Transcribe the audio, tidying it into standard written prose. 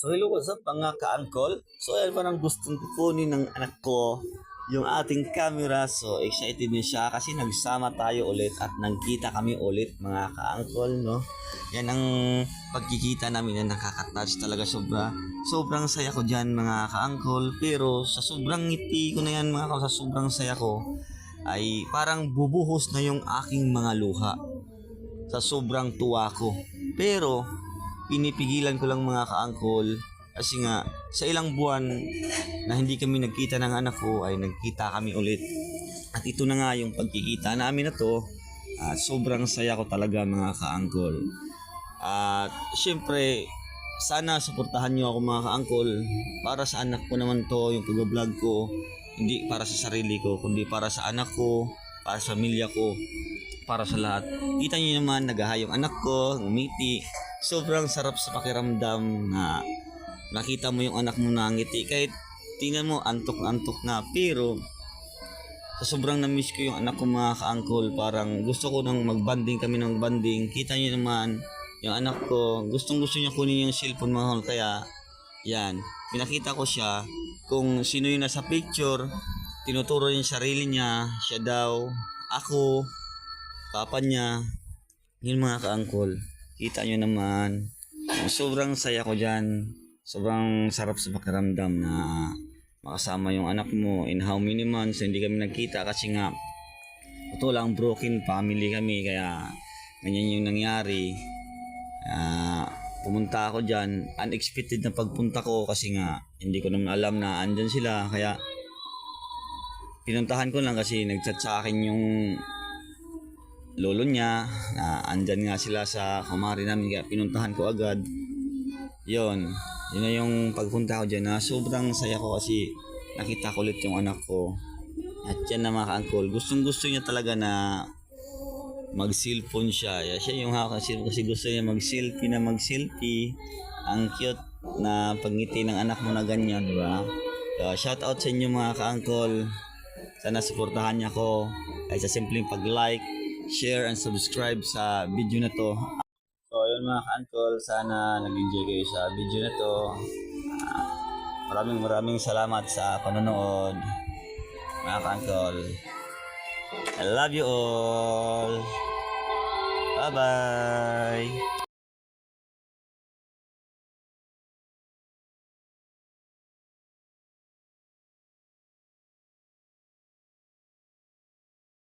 So hello, what's up mga ka-uncle? So ayan parang gustong kukunin ng anak ko yung ating camera. So excited din siya kasi nagsama tayo ulit at nagkita kami ulit mga ka-uncle, no? Yan ang pagkikita namin na nakaka-touch talaga sobra. Sobrang saya ko dyan mga ka-uncle. Pero sa sobrang ngiti ko na yan mga ka, sa sobrang saya ko ay parang bubuhos na yung aking mga luha sa sobrang tuwa ko. Pero pinipigilan ko lang mga ka-uncle kasi nga sa ilang buwan na hindi kami nagkita ng anak ko ay nagkita kami ulit. At ito na nga yung pagkikita namin na to. At sobrang saya ko talaga mga ka-uncle. At syempre sana suportahan nyo ako mga ka-uncle. Para sa anak ko naman to yung pag-vlog ko. Hindi para sa sarili ko kundi para sa anak ko, para sa pamilya ko, para sa lahat. Kita niyo naman, nagahayong anak ko, ngumiti. Sobrang sarap sa pakiramdam na nakita mo yung anak mo na ngiti. Kahit tingnan mo, antok na. Pero sa sobrang na-miss ko yung anak ko mga ka-uncle. Parang gusto ko nang mag-banding kami ng banding. Kita niyo naman, yung anak ko, gusto niya kunin yung cellphone mga. Kaya, yan. Pinakita ko siya kung sino yung nasa picture. Tinuturo yung sarili niya. Siya daw, ako, papa niya. Yun mga ka-uncle. Kita nyo naman. Sobrang saya ko dyan. Sobrang sarap sa pakiramdam na makasama yung anak mo in how many months hindi kami nagkita kasi nga ito lang broken family kami kaya ganyan yung nangyari. Pumunta ako dyan. Unexpected na pagpunta ko kasi nga hindi ko naman alam na andyan sila kaya pinuntahan ko lang kasi nagchat sa akin yung lolo niya na andyan nga sila sa kumari namin kaya pinuntahan ko agad. Yun na yung pagpunta ko dyan na sobrang saya ko kasi nakita ko ulit yung anak ko. At yan na mga ka-uncle, gustong gusto niya talaga na mag-cellphone siya. Siya yung hawak kasi gusto niya mag-selfie. Ang cute na pagngiti ng anak mo na ganyan, di ba? So, shout out sa inyo mga ka-uncle. Sana suportahan niya ako ay sa simpleng pag-like, share and subscribe sa video na to. So ayun mga ka-uncle, sana nag-enjoy kayo sa video na to. Maraming salamat sa panonood mga ka-uncle. I love you all. Bye bye.